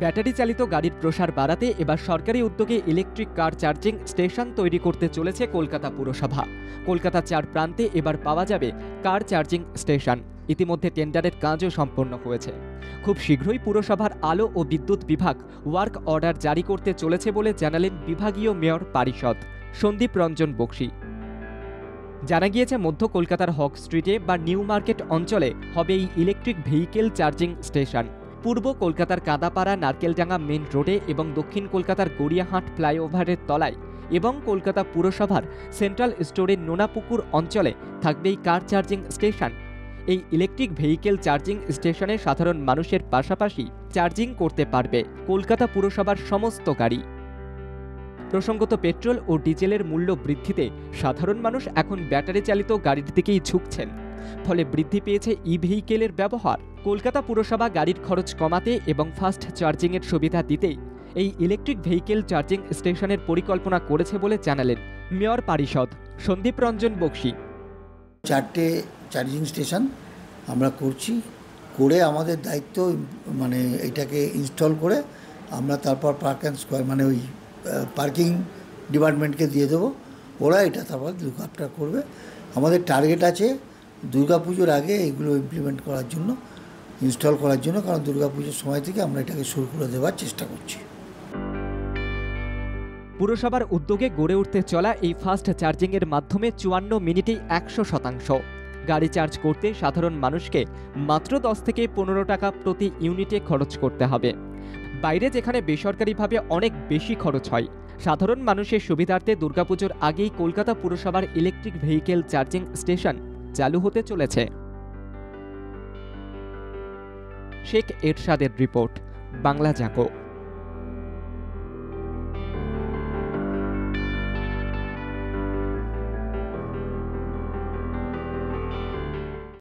Battery চালিত গাড়ির প্রসার বাড়াতে এবার সরকারি উদ্যোগে ইলেকট্রিক কার চার্জিং স্টেশন তৈরি করতে চলেছে কলকাতা পুরসভা। কলকাতার 4 প্রান্তে এবার পাওয়া যাবে কার চার্জিং স্টেশন। ইতিমধ্যে টেন্ডারের কাজও সম্পন্ন হয়েছে। খুব শীঘ্রই পুরসভার আলো ও বিদ্যুৎ বিভাগ ওয়ার্ক অর্ডার জারি করতে চলেছে বলে জানালেন বিভাগীয় মেয়র পারিষদ সন্দীপ রঞ্জন বক্সী। জানা গিয়েছে, মধ্য কলকাতার হক স্ট্রিটে বা নিউ মার্কেট অঞ্চলে হবে এই ইলেকট্রিক ভেহিকেল চার্জিং স্টেশন। পূর্ব কলকাতার কাদাপাড়া নারকেলডাঙ্গা মেন রোডে এবং দক্ষিণ কলকাতার গড়িয়াহাট ফ্লাইওভারের তলায় এবং কলকাতা পুরসভার সেন্ট্রাল স্টোরের নোনাপুকুর অঞ্চলে থাকবে এই কার চার্জিং স্টেশন। এই ইলেকট্রিক ভেহিকেল চার্জিং স্টেশনে সাধারণ মানুষের পাশাপাশি চার্জিং করতে পারবে কলকাতা পুরসভার সমস্ত গাড়ি। প্রসঙ্গত, পেট্রোল ও ডিজেলের মূল্য বৃদ্ধিতে সাধারণ মানুষ এখন ব্যাটারি চালিত গাড়ির দিকেই ঝুঁকছেন। ফলে বৃদ্ধি পেয়েছে ই ভেহিকেলের ব্যবহার। কলকাতা পুরসভা গাড়ির খরচ কমাতে এবং ফাস্ট চার্জিংয়ের সুবিধা দিতেই এই ইলেকট্রিক ভেহিকেল চার্জিং স্টেশনের পরিকল্পনা করেছে বলে জানালেন মেয়র পারিষদ সন্দীপ রঞ্জন বক্সী। 4টে চার্জিং স্টেশন আমরা করছি, করে আমাদের দায়িত্ব মানে এটাকে ইনস্টল করে আমরা তারপর পার্ক অ্যান্ড স্কোয়ার মানে ওই পার্কিং ডিপার্টমেন্টকে দিয়ে দেবো, ওরা এটা তারপর লুক আফটার করবে। আমাদের টার্গেট আছে দুর্গাপুজোর আগে এগুলো ইমপ্লিমেন্ট করার জন্য, ইনস্টল করার জন্য, কারণ দুর্গাপুজোর সময় থেকে আমরা এটাকে শুরু করে দেওয়ার চেষ্টা করছি। পুরসভার উদ্যোগে গড়ে উঠতে চলা এই ফাস্ট চার্জিংয়ের মাধ্যমে 54 মিনিটেই 100% গাড়ি চার্জ করতে সাধারণ মানুষকে মাত্র 10 থেকে 15 টাকা প্রতি ইউনিটে খরচ করতে হবে। বাইরে যেখানে বেসরকারিভাবে অনেক বেশি খরচ হয়, সাধারণ মানুষের সুবিধার্থে দুর্গাপুজোর আগেই কলকাতা পুরসভার ইলেকট্রিক ভেহিকেল চার্জিং স্টেশন চালু হতে চলেছে। শেখ এরশাদের রিপোর্ট, বাংলা জাগো।